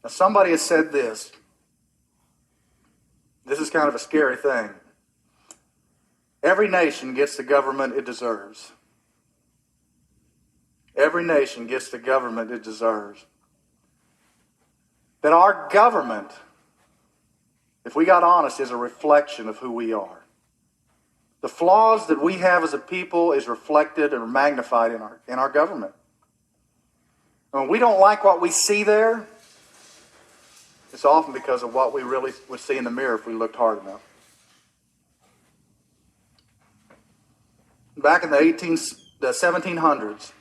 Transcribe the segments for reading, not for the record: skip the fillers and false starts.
Now, somebody has said this. This is kind of a scary thing. Every nation gets the government it deserves. Every nation gets the government it deserves. That our government, if we got honest, is a reflection of who we are. The flaws that we have as a people is reflected or magnified in our government. And when we don't like what we see there, it's often because of what we really would see in the mirror if we looked hard enough. Back in the 1700s,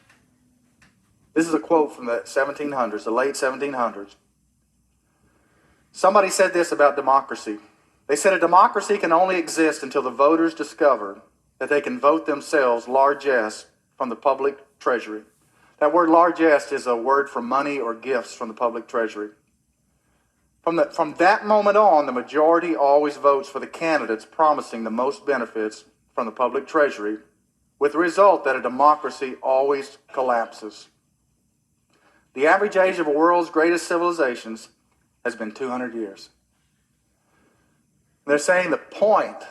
this is a quote from the 1700s, the late 1700s. Somebody said this about democracy. They said a democracy can only exist until the voters discover that they can vote themselves largesse from the public treasury. That word largesse is a word for money or gifts from the public treasury. From that moment on, the majority always votes for the candidates promising the most benefits from the public treasury, with the result that a democracy always collapses. The average age of the world's greatest civilizations has been 200 years. They're saying the point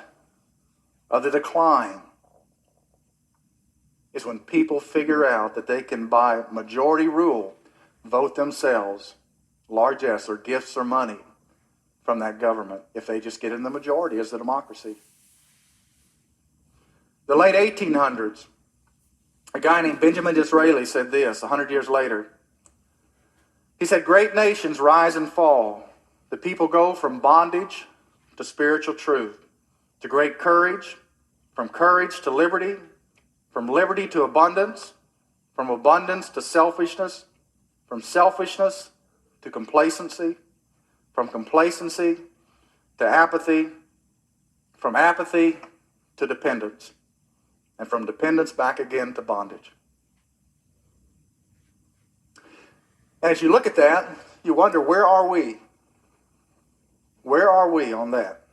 of the decline is when people figure out that they can, by majority rule, vote themselves largesse or gifts or money from that government if they just get in the majority as the democracy. The late 1800s, a guy named Benjamin Disraeli said this 100 years later. He said, "Great nations rise and fall. The people go from bondage to spiritual truth, to great courage, from courage to liberty, from liberty to abundance, from abundance to selfishness, from selfishness to complacency, from complacency to apathy, from apathy to dependence, and from dependence back again to bondage." And as you look at that, you wonder, where are we? Where are we on that?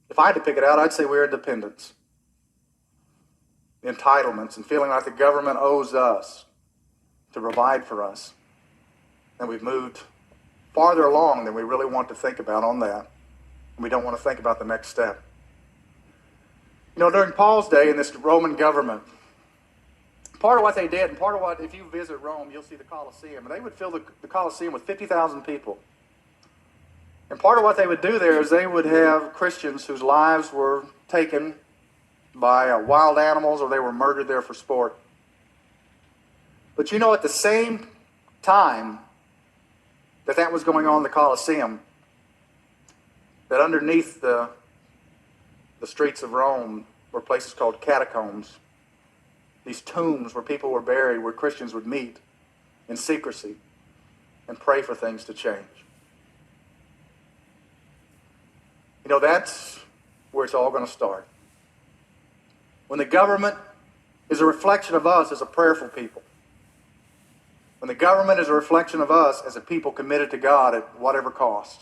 If I had to pick it out, I'd say we're in dependence. Entitlements and feeling like the government owes us to provide for us. And we've moved farther along than we really want to think about on that. And we don't want to think about the next step. You know, during Paul's day in this Roman government, part of what they did, and part of what, if you visit Rome, you'll see the Colosseum, and they would fill the Colosseum with 50,000 people. And part of what they would do there is they would have Christians whose lives were taken by wild animals or they were murdered there for sport. But you know, at the same time that was going on in the Colosseum, that underneath the streets of Rome were places called catacombs. These tombs where people were buried, where Christians would meet in secrecy and pray for things to change. You know, that's where it's all going to start. When the government is a reflection of us as a prayerful people. When the government is a reflection of us as a people committed to God at whatever cost.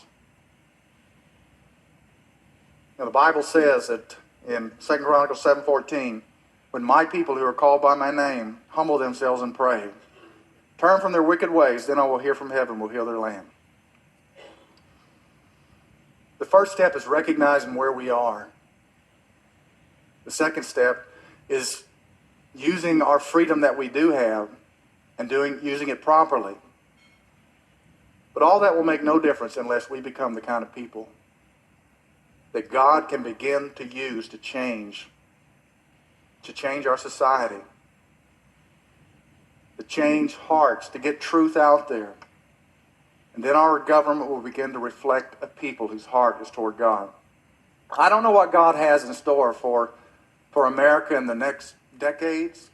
You know, the Bible says that in 2 Chronicles 7:14, when my people who are called by my name humble themselves and pray, turn from their wicked ways, then I will hear from heaven, will heal their land. The first step is recognizing where we are. The second step is using our freedom that we do have and using it properly. But all that will make no difference unless we become the kind of people that God can begin to use to change our society, to change hearts, to get truth out there. And then our government will begin to reflect a people whose heart is toward God. I don't know what God has in store for America in the next decades,